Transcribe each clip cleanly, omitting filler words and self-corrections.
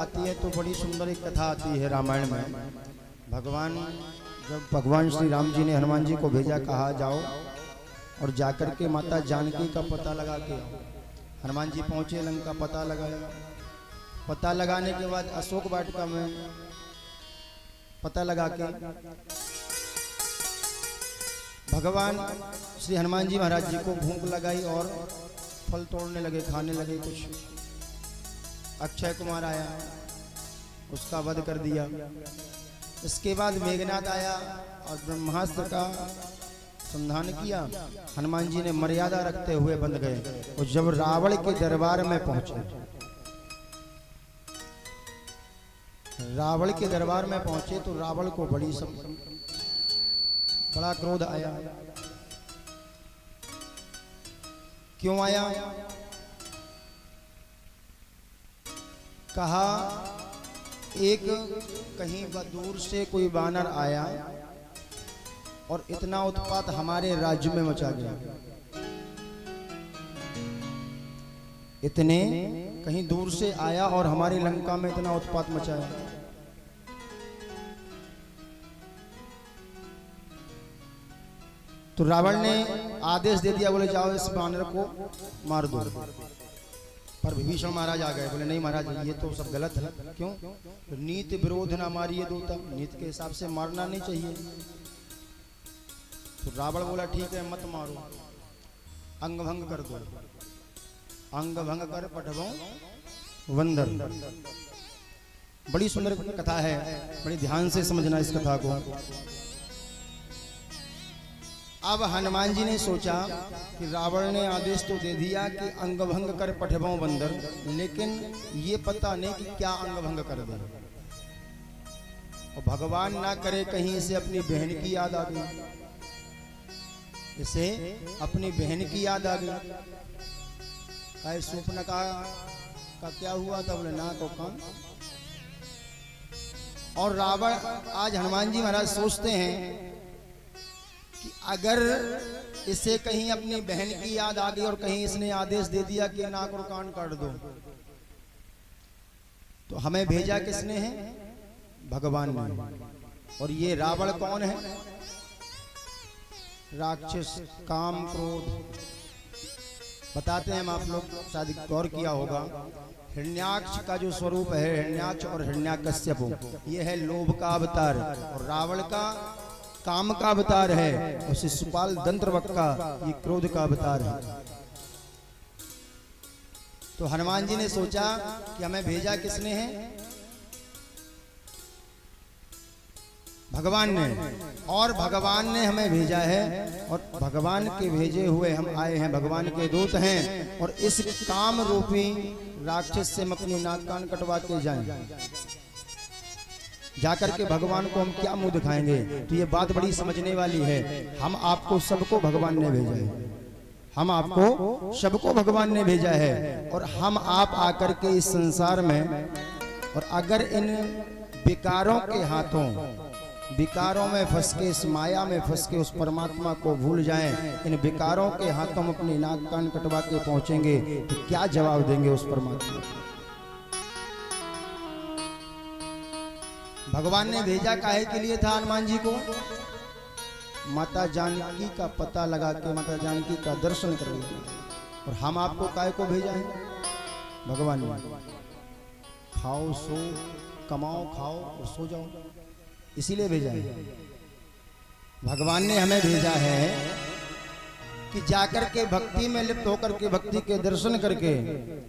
आती है तो बड़ी सुंदर एक कथा आती है रामायण में। जब भगवान श्री राम जी ने हनुमान जी को भेजा, कहा जाओ और जाकर के माता जानकी का पता लगा के आओ। हनुमान जी पहुंचे, लंका पता लगाया। पता लगाने के बाद अशोक वाटिका में पता लगा के भगवान श्री हनुमान जी महाराज जी को भूख लगाई और फल तोड़ने लगे, खाने लगे। कुछ अक्षय कुमार आया, उसका वध कर दिया। इसके बाद मेघनाथ आया और ब्रह्मास्त्र का संधान किया। हनुमान जी ने मर्यादा रखते हुए बंध गए। और जब रावण के दरबार में पहुंचे, रावण के दरबार में पहुंचे तो रावण को बड़ा क्रोध आया। क्यों आया? कहा एक कहीं दूर से कोई वानर आया और इतना उत्पात हमारे राज्य में मचा गया। इतने कहीं दूर से आया और हमारी लंका में इतना उत्पात मचाया। तो रावण ने आदेश दे दिया, बोले जाओ इस वानर को मार दो। पर विभीषण महाराज आ गए, बोले नहीं महाराज ये तो सब गलत है। क्यों? तो नीति विरोध ना मारिए दूता, नीति के हिसाब से मारना नहीं चाहिए। तो रावण बोला ठीक है मत मारो, अंग भंग कर दो। अंग भंग कर पठवो वंदर। बड़ी सुंदर कथा है, बड़ी ध्यान से समझना इस कथा को। अब हनुमान जी ने सोचा कि रावण ने आदेश तो दे दिया कि अंग भंग कर पठवो बंदर, लेकिन ये पता नहीं कि क्या अंग भंग कर दे। और भगवान ना करे कहीं इसे अपनी बहन की याद आ गई, इसे अपनी बहन की याद आ गई। कहे सूर्पनखा का क्या हुआ था? बोले ना को कान। और रावण आज हनुमान जी महाराज सोचते हैं कि अगर इसे कहीं अपनी बहन की याद आ गई और कहीं इसने आदेश दे दिया कि नाक और कान काट दो, तो हमें भेजा किसने है? भगवान ने। और ये रावण कौन है? राक्षस, काम, क्रोध। बताते हैं हम, आप लोग शायद गौर किया होगा, हिरण्याक्ष का जो स्वरूप है, हिरण्याक्ष और हिरण्याकश्यप, ये है लोभ का अवतार। और रावण का काम का अवतार है, और शिशुपाल दंत्रवक्र का ये क्रोध का अवतार है। तो हनुमान जी ने सोचा कि हमें भेजा किसने है? भगवान ने। और भगवान ने हमें भेजा है, और भगवान के भेजे हुए हम आए हैं, भगवान के दूत हैं। और इस काम रूपी राक्षस से हम अपनी नाक कान कटवा के जाएं। जाकर के भगवान को हम क्या मुंह दिखाएंगे? तो ये बात बड़ी समझने वाली है। हम आपको सबको भगवान ने भेजा है, हम आपको सबको भगवान ने भेजा है। और हम आप आकर के इस संसार में, और अगर इन विकारों के हाथों, विकारों में फंस के, इस माया में फंस के उस परमात्मा को भूल जाएं, इन विकारों के हाथों हम अपनी नाक कान कटवा के पहुंचेंगे, तो क्या जवाब देंगे उस परमात्मा को? भगवान ने भेजा काहे के लिए था हनुमान जी को? माता जानकी का पता लगा के माता जानकी का दर्शन कर लिया। और हम आपको काहे को भेजा है? भगवान ने। खाओ सो, कमाओ खाओ और सो जाओ, इसीलिए भेजा है। भगवान ने हमें भेजा है कि जाकर के भक्ति में लिप्त होकर के भक्ति के दर्शन करके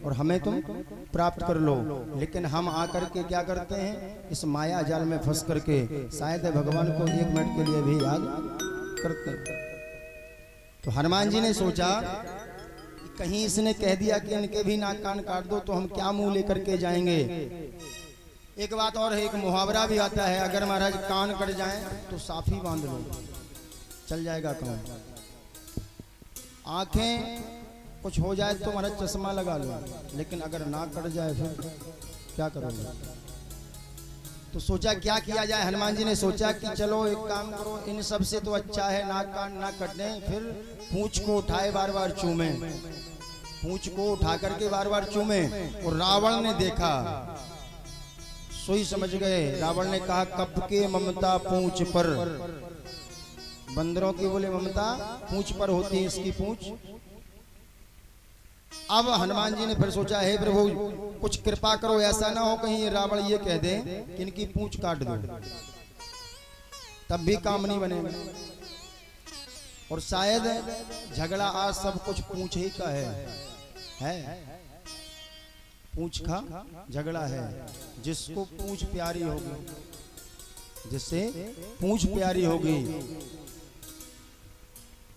और हमें तुम प्राप्त कर लो। लेकिन हम आकर के क्या करते हैं? इस माया जाल में फंस करके शायद भगवान को एक मिनट के लिए भी याद करते हैं। तो हनुमान जी ने सोचा कि कहीं इसने कह दिया कि इनके भी नाक कान काट दो, तो हम क्या मुंह लेकर के जाएंगे? एक बात और है, एक मुहावरा भी आता है, अगर महाराज कान कट जाए तो साफी बांध लो, चल जाएगा काम। आंखें कुछ हो जाए तो महाराज चश्मा लगा लो, लेकिन अगर नाक कट जाए फिर क्या करोगे? तो सोचा क्या किया जाए। हनुमान जी ने सोचा कि चलो एक काम करो, इन सब से तो अच्छा है नाक कान ना कटने, फिर पूंछ को उठाए बार बार चूमे, पूंछ को उठा करके बार बार चूमे। और रावण ने देखा सोई समझ गए। रावण ने कहा कब के ममता पूंछ पर, बंदरों की बोले ममता पूंछ पर होती है, इसकी पूंछ। अब हनुमान जी ने फिर सोचा हे प्रभु कुछ कृपा करो, ऐसा ना हो कहीं रावण ये कह दे कि इनकी पूंछ काट दो, तब भी काम नहीं बने। और शायद झगड़ा आज सब कुछ पूंछ ही का है पूंछ का झगड़ा है। जिसको पूंछ प्यारी होगी, जिससे पूंछ प्यारी होगी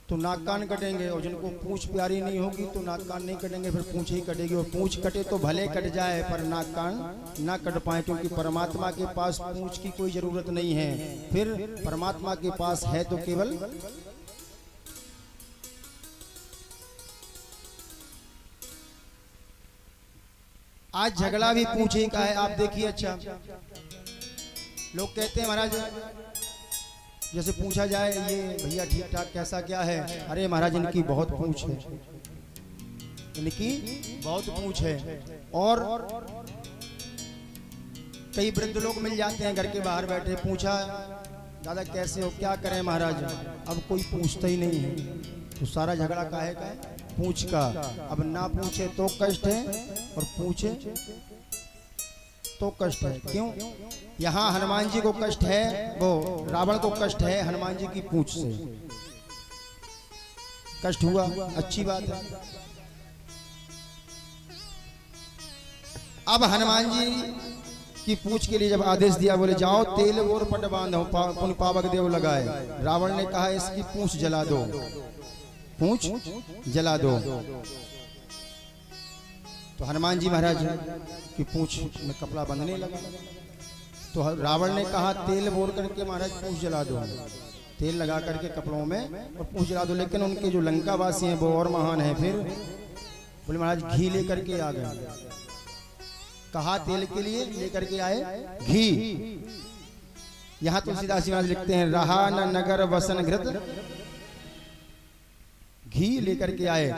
तो नाक कान कटेंगे, और जिनको पूंछ प्यारी नहीं होगी तो नाक कान नहीं कटेंगे, फिर पूंछ ही कटेगी। और पूंछ कटे तो भले कट जाए पर नाक कान ना कट पाए, क्योंकि परमात्मा के पास पूंछ की कोई जरूरत नहीं है। फिर परमात्मा के पास है तो केवल आज झगड़ा भी पूंछ ही का है। आप देखिए, अच्छा लोग कहते हैं महाराज, जैसे पूछा जाए ये भैया ठीक ठाक कैसा क्या है, अरे महाराज इनकी बहुत पूंछ है, इनकी बहुत पूंछ है। और कई वृद्ध लोग मिल जाते हैं घर के बाहर बैठे, पूछा दादा कैसे हो, क्या करें महाराज, अब कोई पूछता ही नहीं है। तो सारा झगड़ा काहे का है? पूछ का। अब ना पूछे तो कष्ट है, और पूछे तो कष्ट है। क्यों? यहाँ हनुमान जी को कष्ट है, वो रावण को कष्ट है हनुमान जी की पूंछ से। कष्ट हुआ, अच्छी बात है। अब हनुमान जी की पूंछ के लिए जब आदेश दिया, बोले जाओ तेल और पट बांधो, पुन पावक देव लगाए। रावण ने कहा इसकी पूंछ जला दो, पूंछ जला दो। तो हनुमान जी महाराज की पूंछ में कपड़ा बंधने लगा। तो रावण ने कहा तेल बोर करके महाराज पूंछ जला दो, तेल लगा करके कपड़ों में और पूंछ जला दो। लेकिन उनके जो लंका वासी हैं वो और महान हैं। फिर बोले महाराज घी लेकर के आ गए। कहा तेल के लिए लेकर के आए घी। यहाँ तुलसीदास जी महाराज लिखते हैं रहा न नगर वसन घृत, घी लेकर के आए।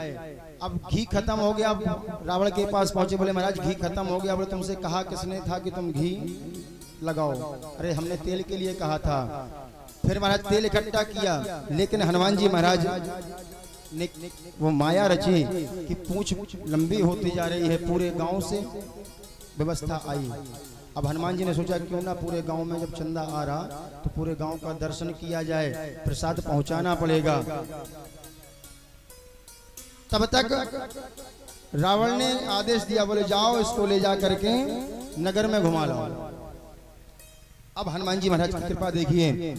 अब घी खत्म हो गया, अब रावण के पास पहुंचे, बोले महाराज घी खत्म हो गया। बोले तुमसे कहा किसने था कि तुम घी लगाओ? अरे हमने तेल के लिए कहा था। फिर महाराज तेल इकट्ठा किया, लेकिन हनुमान जी महाराज ने वो माया रची कि पूंछ लंबी होती जा रही है, पूरे गांव से व्यवस्था आई। अब हनुमान जी ने सोचा क्यों ना पूरे गांव में जब चंदा आ रहा तो पूरे गांव का दर्शन किया जाए, प्रसाद पहुंचाना पड़ेगा। तब तक रावण ने आदेश दिया, बोले जाओ इसको ले जा करके नगर में घुमा लाओ। अब हनुमान जी महाराज की कृपा देखिए।